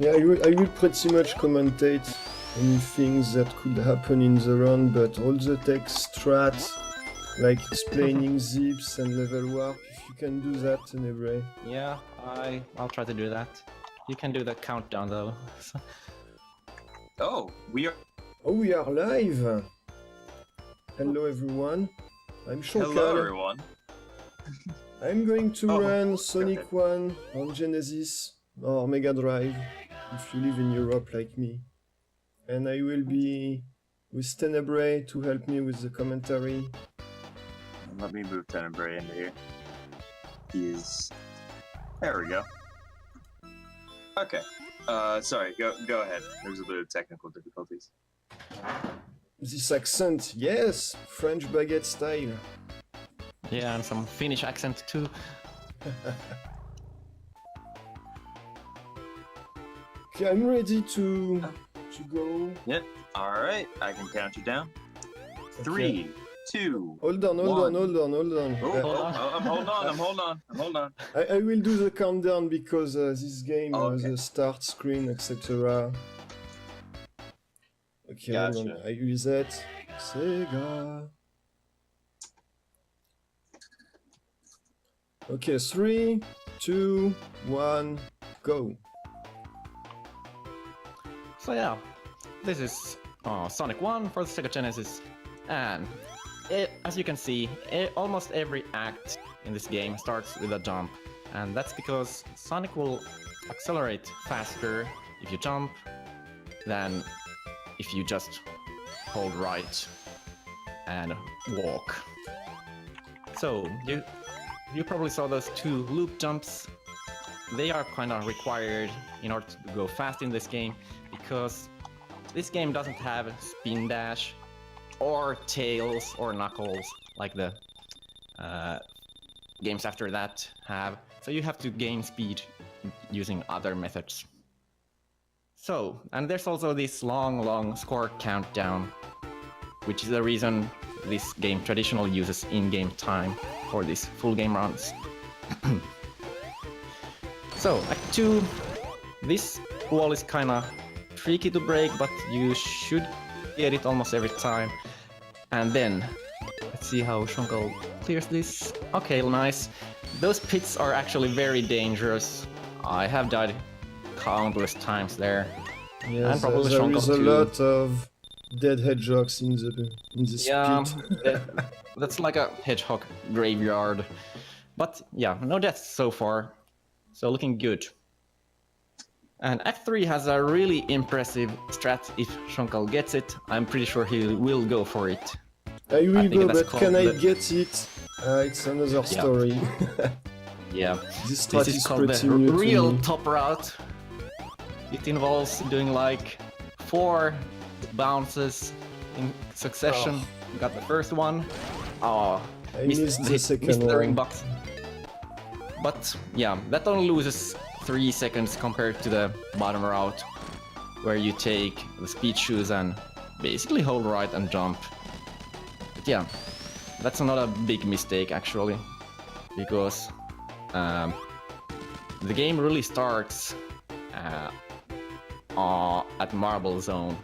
Yeah, I will pretty much commentate any things that could happen in the round, but all the text strats, like explaining zips and level warp, if you can do that, Tenebrae. Yeah, I'll try to do that. You can do the countdown though. Oh, we are. Oh, we are live! Hello everyone, I'm Chonkal. Hello, everyone. I'm going to Oh, run go Sonic ahead. 1 on Genesis or Mega Drive, if you live in Europe like me. And I will be with Tenebrae to help me with the commentary. Let me move Tenebrae into here. He's. There we go. Okay. Sorry. Go ahead. There's a bit of technical difficulties. This accent, yes, French baguette style. Yeah, and some Finnish accent too. Okay, I'm ready to go. Yep. All right. I can count you down. 3, 2. Hold on. Oh, on. I'm holding on. I will do the countdown because this game has Okay. a start screen, etc. Okay, hold on. Gotcha. I reset. Sega. Okay, 3, 2, 1, go. So yeah, this is Sonic 1 for the Sega Genesis, and as you can see, almost every act in this game starts with a jump, and that's because Sonic will accelerate faster if you jump than if you just hold right and walk. So you probably saw those two loop jumps. They are kind of required in order to go fast in this game, because this game doesn't have spin dash or tails or knuckles like the games after that have. So you have to gain speed using other methods. So, and there's also this long score countdown, which is the reason this game traditionally uses in-game time for these full game runs. So, Act 2, this wall is kinda tricky to break, but you should get it almost every time. And then, let's see how Chonkal clears this. Okay, nice. Those pits are actually very dangerous. I have died countless times there. Yes, And probably there Chonkal is a too. lot of dead hedgehogs in this Yeah, pit. that's like a hedgehog graveyard. But yeah, no deaths so far. So looking good. And Act 3 has a really impressive strat if Chonkal gets it. I'm pretty sure he will go for it. I will think go, that's but called can I the- get it? It's another story. Yeah, This strat this is is called pretty the new to real me. top route. It involves doing like 4 bounces in succession. Got the first one. Oh, I missed the second the ring one. box. But yeah, that only loses 3 seconds compared to the bottom route, where you take the speed shoes and basically hold right and jump. But yeah, that's not a big mistake actually, because the game really starts at Marble Zone.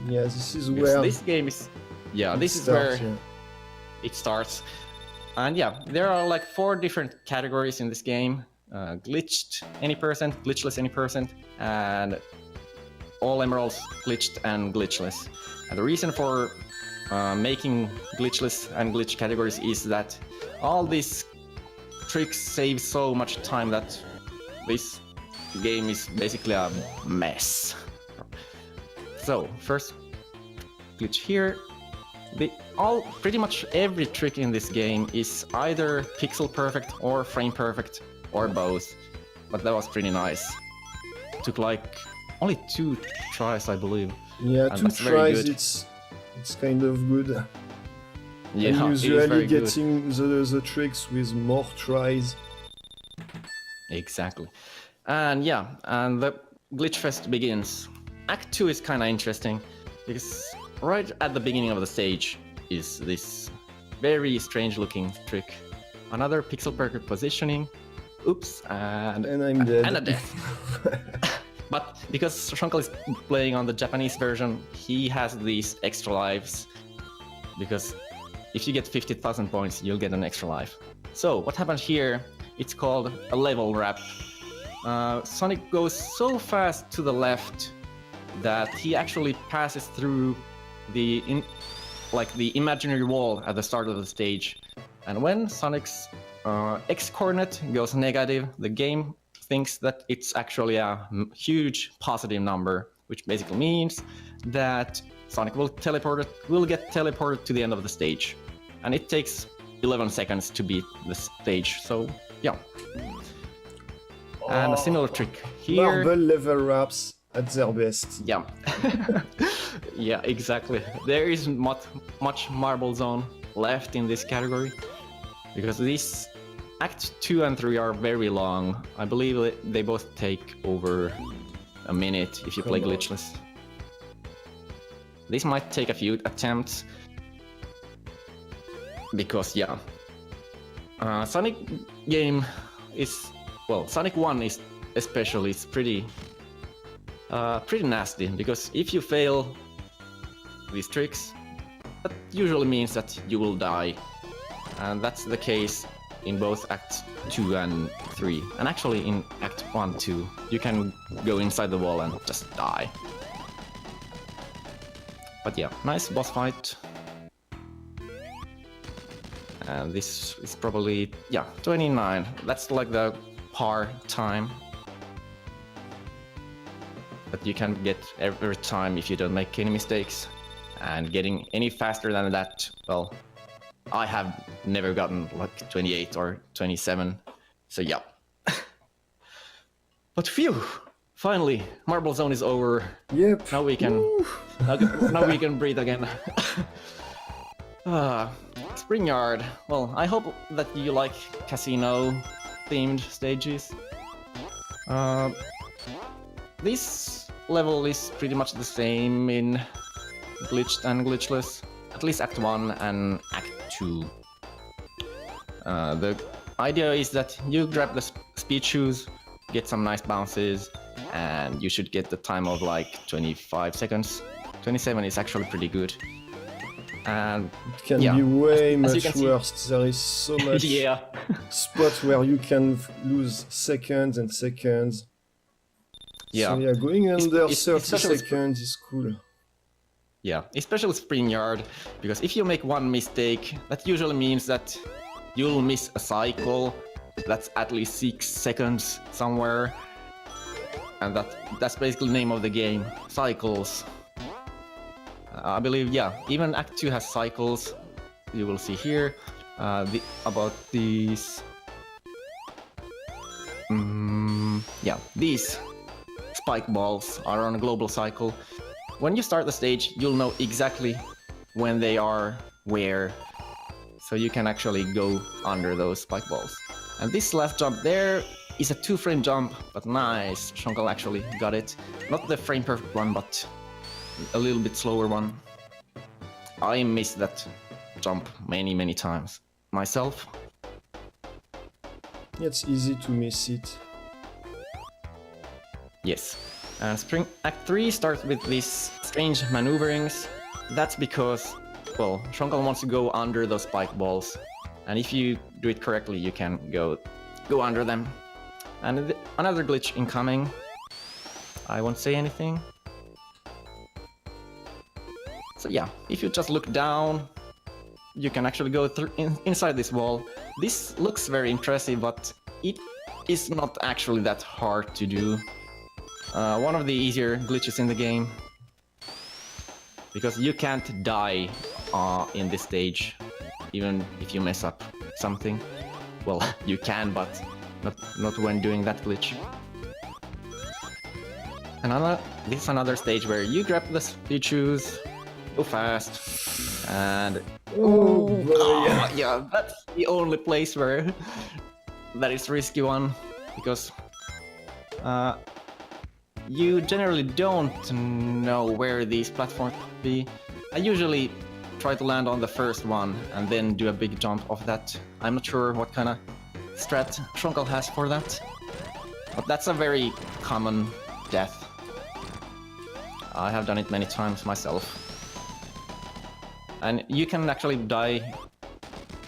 Yeah, this is Because where this game is, yeah, it this is starts, where yeah. it starts. And yeah, there are like 4 different categories in this game. Glitched any percent, glitchless any percent, and all emeralds glitched and glitchless. And the reason for making glitchless and glitch categories is that all these tricks save so much time that this game is basically a mess. So first glitch here. Pretty much every trick in this game is either pixel perfect or frame perfect or both, but that was pretty nice. Took like only 2 tries, I believe. Yeah, And 2 that's very tries, good. it's kind of good. Yeah, I'm it is usually very good. getting the tricks with more tries. Exactly. And yeah, and the glitch fest begins. Act 2 is kind of interesting because right at the beginning of the stage is this very strange looking trick. Another pixel perfect positioning. Oops, and And I'm dead. and a death. But because Chonkal is playing on the Japanese version, he has these extra lives. Because if you get 50,000 points, you'll get an extra life. So what happens here, it's called a level wrap. Sonic goes so fast to the left that he actually passes through the imaginary wall at the start of the stage. And when Sonic's X-coordinate goes negative, the game thinks that it's actually a huge positive number, which basically means that Sonic will get teleported to the end of the stage. And it takes 11 seconds to beat the stage, so yeah. And a similar trick here. Marble level wraps at their best. Yeah. Yeah, exactly. There isn't much Marble Zone left in this category, because these Act 2 and 3 are very long. I believe they both take over a minute if you play glitchless. This might take a few attempts, because yeah. Sonic game is, well, Sonic 1 is especially, it's pretty nasty, because if you fail these tricks, that usually means that you will die. And that's the case in both Act 2 and 3. And actually in Act 1 too, you can go inside the wall and just die. But yeah, nice boss fight. And this is probably, yeah, 29. That's like the par time that you can get every time if you don't make any mistakes. And getting any faster than that, well, I have never gotten like 28 or 27, so yeah. But phew, finally, Marble Zone is over. Yep. Now we can, now we can breathe again. Spring Yard. Well, I hope that you like casino-themed stages. This level is pretty much the same in glitched and glitchless, at least Act 1 and Act 2. The idea is that you grab the speed shoes, get some nice bounces, and you should get the time of like 25 seconds. 27 is actually pretty good. And it can yeah, be way as much worse. There is so much yeah. spots where you can lose seconds and seconds. Yeah. So yeah, going under 30 especially seconds is cool. Yeah, especially Spring Yard, because if you make one mistake, that usually means that you'll miss a cycle that's at least 6 seconds somewhere. And that's basically the name of the game, cycles. I believe, yeah, even Act 2 has cycles. You will see here about these. Yeah, these spike balls are on a global cycle. When you start the stage, you'll know exactly when they are where, so you can actually go under those spike balls. And this last jump there is a 2-frame jump, but nice. Chonkal actually got it. Not the frame perfect one, but a little bit slower one. I missed that jump many times myself. It's easy to miss it. Yes. Spring Act 3 starts with these strange maneuverings. That's because, well, Chonkal wants to go under those spike balls. And if you do it correctly, you can go under them. And another glitch incoming. I won't say anything. So yeah, if you just look down, you can actually go through inside this wall. This looks very impressive, but it is not actually that hard to do. One of the easier glitches in the game, because you can't die in this stage, even if you mess up something. Well, you can, but not when doing that glitch. This is another stage where you grab the speed shoes, go fast, and yeah, that's the only place where that is risky one, because you generally don't know where these platforms will be. I usually try to land on the first one and then do a big jump off that. I'm not sure what kind of strat Chonkal has for that, but that's a very common death. I have done it many times myself. And you can actually die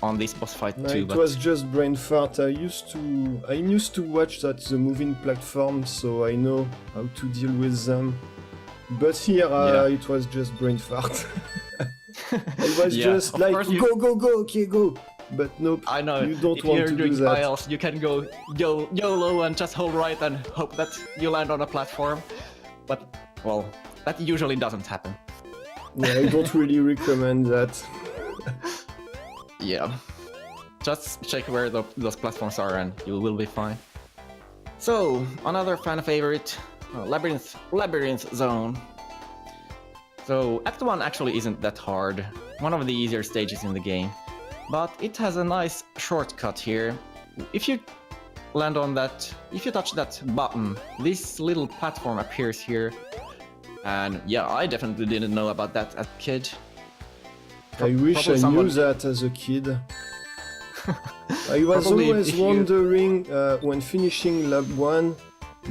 on this boss fight No, too, it but was just brain fart. I used to watch that the moving platform, so I know how to deal with them. But here, Yeah. it was just brain fart. I was Yeah, just of like, course you- go, okay, go. But nope, I know you don't if want you're to doing do that. trials, you can go YOLO and just hold right and hope that you land on a platform. But, well, that usually doesn't happen. Yeah, I don't really recommend that. Yeah. Just check where those platforms are and you will be fine. So, another fan favorite, Labyrinth Zone. So, Act 1 actually isn't that hard, one of the easier stages in the game. But it has a nice shortcut here. If you land on that, if you touch that button, this little platform appears here. And yeah, I definitely didn't know about that as a kid. I wish I knew that as a kid. I was Probably always if you- wondering when finishing lab 1,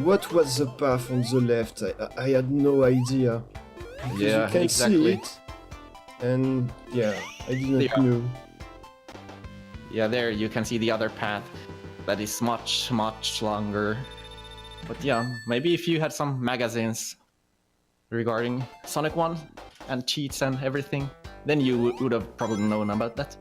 what was the path on the left? I had no idea. Because Yeah, you can exactly. see it. And yeah, I didn't Yeah. know. Yeah, there you can see the other path that is much longer. But yeah, maybe if you had some magazines regarding Sonic 1 and cheats and everything, then you would have probably known about that.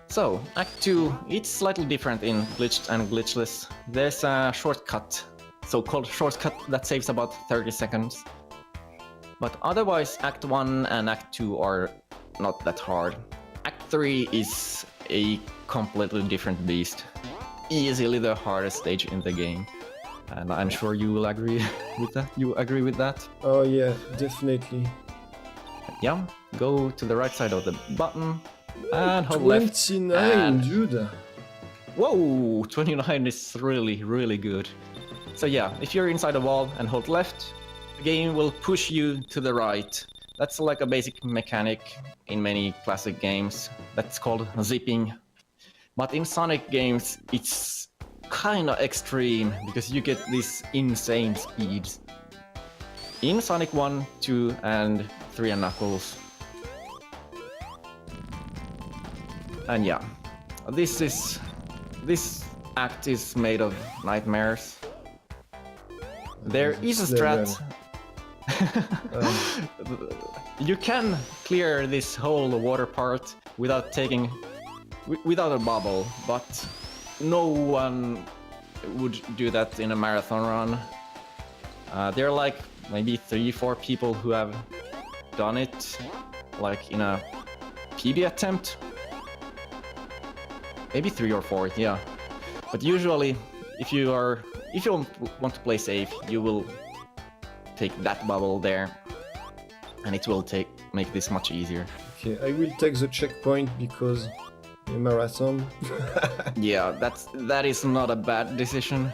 So, Act 2, it's slightly different in glitched and glitchless. There's a shortcut, so-called shortcut that saves about 30 seconds. But otherwise, Act 1 and Act 2 are not that hard. Act 3 is a completely different beast. Easily the hardest stage in the game. And I'm sure you will agree with that. You agree with that? Oh yeah, definitely. Yeah, go to the right side of the button and hold left. 29, and- dude. Whoa, 29 is really good. So yeah, if you're inside a wall and hold left, the game will push you to the right. That's like a basic mechanic in many classic games. That's called zipping. But in Sonic games, it's kinda extreme because you get these insane speeds. In Sonic 1, 2, and 3 and Knuckles. And yeah, this act is made of nightmares. There is a strat. You can clear this whole water part without without a bubble, but no one would do that in a marathon run. There are like maybe 3-4 people who have done it, like in a PB attempt. Maybe 3 or 4, yeah. But usually, if you want to play safe, you will take that bubble there, and it will make this much easier. Okay, I will take the checkpoint because a marathon. Yeah, that is not a bad decision.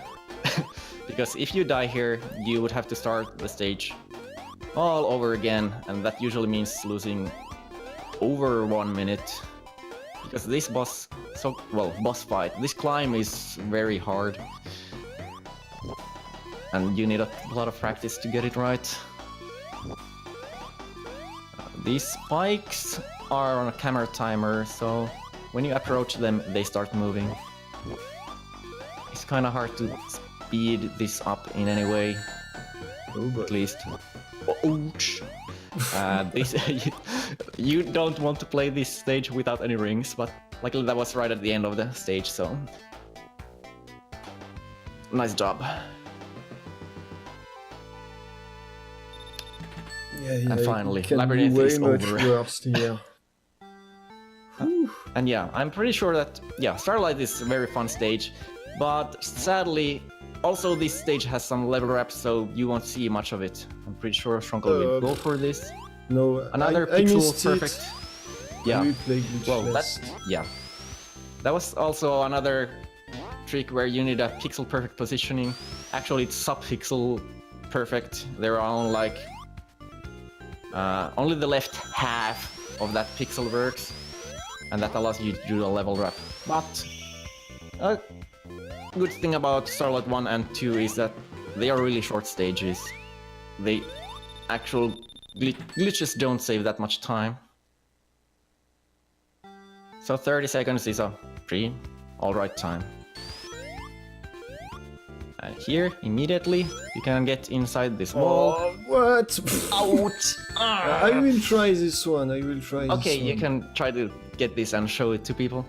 Because if you die here, you would have to start the stage all over again, and that usually means losing over 1 minute. Because this boss fight, this climb is very hard. And you need a lot of practice to get it right. These spikes are on a camera timer, so when you approach them, they start moving. It's kind of hard to speed this up in any way, Oh boy. at least. Ouch! This you don't want to play this stage without any rings, but luckily that was right at the end of the stage, so nice job. Yeah, And finally, it can Labyrinth be way is much over. worse here. And yeah, I'm pretty sure that Starlight is a very fun stage, but sadly, also this stage has some level ups, so you won't see much of it. I'm pretty sure Chonkal will go for this. No, Another I pixel missed perfect. It. Yeah. We play glitchless. Well, that was also another trick where you need a pixel perfect positioning. Actually, it's sub-pixel perfect. There are only like only the left half of that pixel works, and that allows you to do a level wrap. But a good thing about Starlight 1 and 2 is that they are really short stages. They actual glitches don't save that much time. So 30 seconds is a pretty alright time. And here, immediately, you can get inside this wall. Oh, what? Ouch! I will try this one. I will try Okay, this one. you can try to get this and show it to people.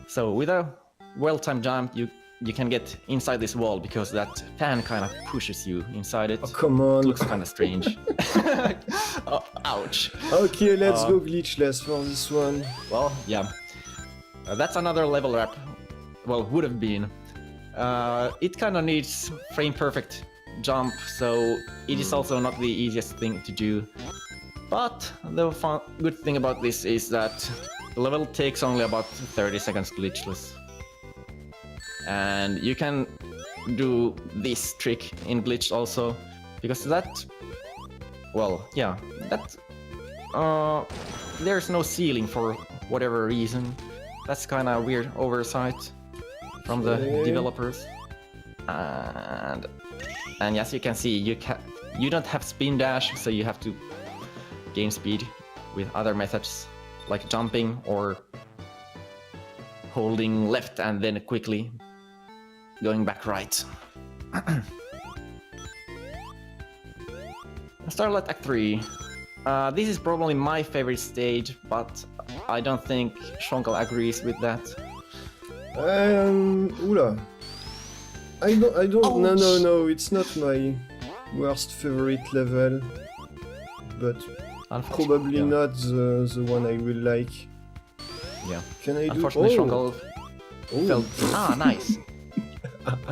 So with a well-timed jump, you can get inside this wall because that fan kind of pushes you inside it. Oh, come on. It looks kind of strange. Oh, ouch. Okay, let's go glitchless for this one. Well, yeah. That's another level up. Well, would have been. It kind of needs frame perfect jump, so it is also not the easiest thing to do. But the good thing about this is that the level takes only about 30 seconds glitchless. And you can do this trick in glitch also, because that, well, yeah, that, there's no ceiling for whatever reason. That's kind of weird oversight from the developers. And as you can see, you don't have spin dash, so you have to gain speed with other methods like jumping or holding left and then quickly going back right. Starlight Act 3. This is probably my favorite stage, but I don't think Chonkal agrees with that. Oula. I don't, Ouch. no, it's not my worst favorite level, but probably Yeah. not the one I will like. Yeah. Can I do? Unfortunately, Chonkal Oh. felt... nice.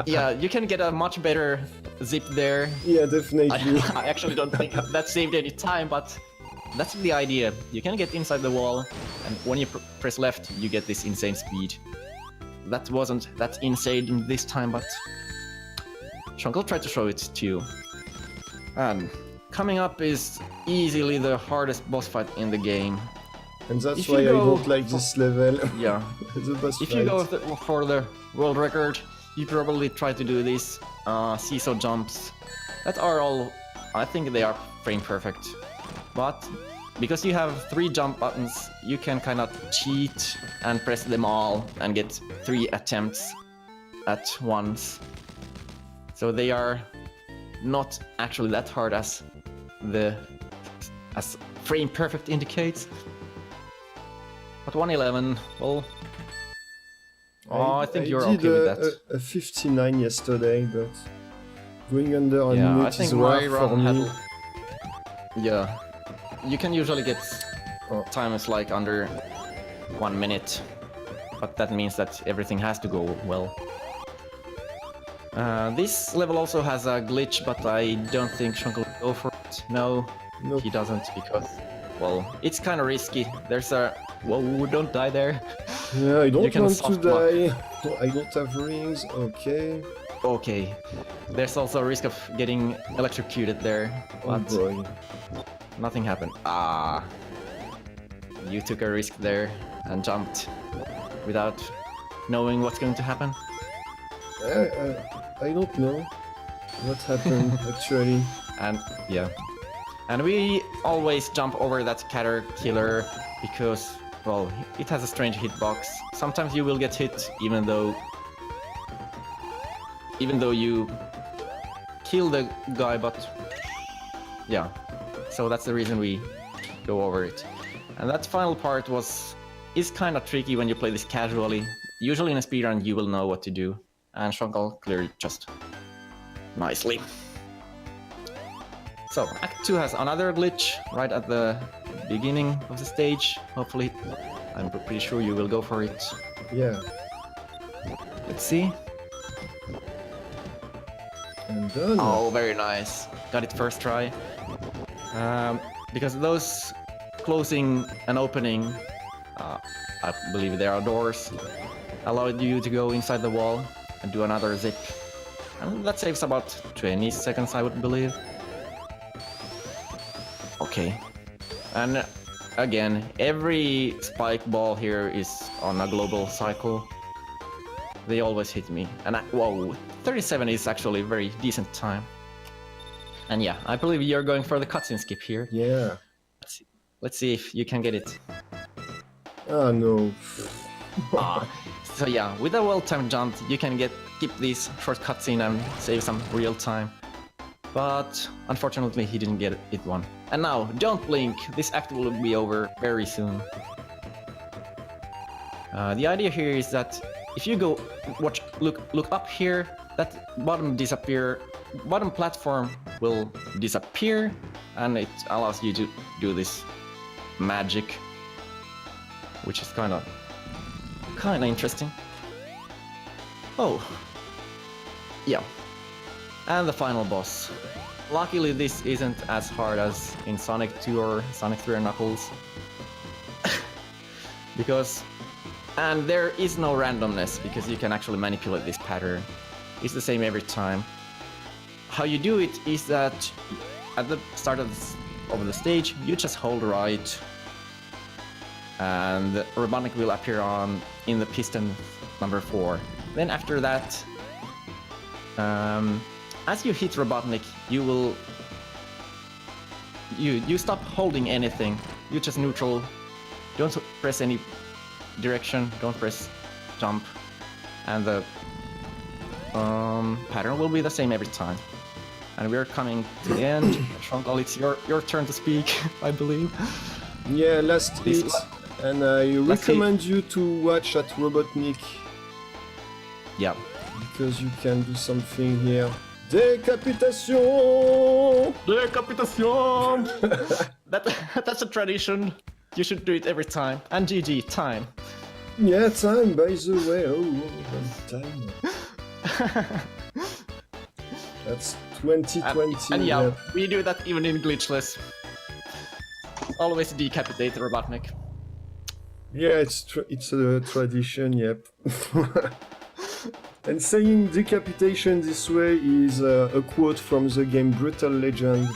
Yeah, you can get a much better zip there. Yeah, definitely. I actually don't think that saved any time, but that's the idea. You can get inside the wall, and when you press left, you get this insane speed. That wasn't that insane this time, but Chonkal tried to show it to you. And coming up is easily the hardest boss fight in the game. And that's If you why I go- don't like this level. Yeah. The boss If fight. you go for the world record, you probably try to do these seesaw jumps. That are all, I think they are frame perfect. But because you have 3 jump buttons, you can kind of cheat and press them all and get 3 attempts at once. So they are not actually that hard as frame perfect indicates. But 111, well, I think you're did okay with that. a 59 yesterday, but going under a Yeah, I minute think is my rare for run had... me. Yeah, you can usually get Oh. times like under 1 minute, but that means that everything has to go well. This level also has a glitch, but I don't think Chonkal will go for it. No, Nope. he doesn't, because, well, it's kind of risky. There's a... Whoa, don't die there. Yeah, I You don't can want to soft lock. die. No, I don't have rings. Okay. Okay, there's also a risk of getting electrocuted there, Oh but boy. nothing happened. Ah, you took a risk there and jumped without knowing what's going to happen. I don't know what happened actually. And yeah, and we always jump over that caterpillar because, well, it has a strange hitbox. Sometimes you will get hit even though you kill the guy, but yeah, so that's the reason we go over it. And that final part is kind of tricky when you play this casually. Usually in a speedrun you will know what to do, and Chonkal cleared it just nicely. So Act 2 has another glitch right at the beginning of the stage. Hopefully, I'm pretty sure you will go for it. Yeah. Let's see. And done. Oh, very nice. Got it first try. Because those closing and opening, I believe there are doors, allowed you to go inside the wall and do another zip. And that saves about 20 seconds, I would believe. Okay. And again, every spike ball here is on a global cycle. They always hit me. And whoa, 37 is actually a very decent time. And yeah, I believe you're going for the cutscene skip here. Yeah. Let's see if you can get it. Ah, no. So yeah, with a well-timed jump, you can skip this short cutscene and save some real time. But unfortunately, he didn't get it one. And now, don't blink. This act will be over very soon. The idea here is that if you go look up here, that bottom platform will disappear, and it allows you to do this magic, which is kind of interesting. Oh, yeah. And the final boss. Luckily, this isn't as hard as in Sonic 2 or Sonic 3 and Knuckles. And there is no randomness, because you can actually manipulate this pattern. It's the same every time. How you do it is that at the start of the stage, you just hold right, and Robotnik will appear in the piston number 4. Then after that, as you hit Robotnik, you stop holding anything. You just neutral. Don't press any direction. Don't press jump, and the pattern will be the same every time. And we're coming to the end. Chonkal, it's your turn to speak, I believe. Yeah, last hit. And I recommend you to watch at Robotnik. Yeah. Because you can do something here. Decapitation! Decapitation! That's a tradition. You should do it every time. And GG, time. Yeah, time, by the way. Oh, time. That's 2020. And yeah, we do that even in glitchless. Always decapitate Robotnik. Yeah, it's a tradition, yep. And saying decapitation this way is a quote from the game Brutal Legend.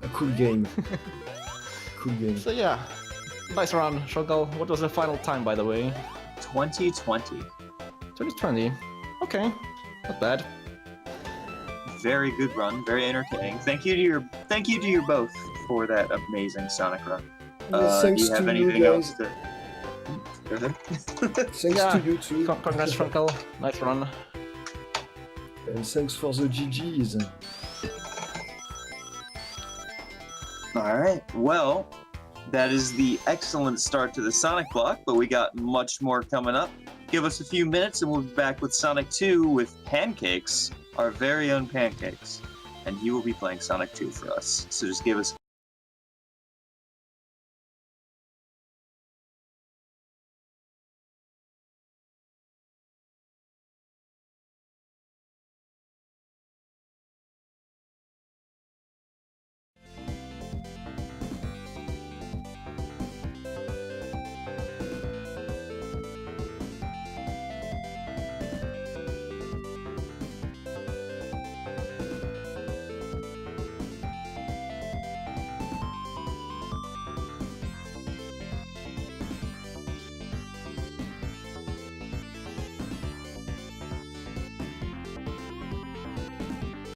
A cool game. Cool game. So yeah, nice run, Chonkal. What was the final time, by the way? 2020. 2020. Okay, not bad. Very good run, very entertaining. Thank you to you both for that amazing Sonic run. Thanks do you have to anything you else guys. to... Go ahead. Thanks to you too. Congrats, Chonkal. Nice run. And thanks for the GGs. Alright, well, that is the excellent start to the Sonic block, but we got much more coming up. Give us a few minutes and we'll be back with Sonic 2 with Pancakes, our very own Pancakes. And he will be playing Sonic 2 for us. So just give us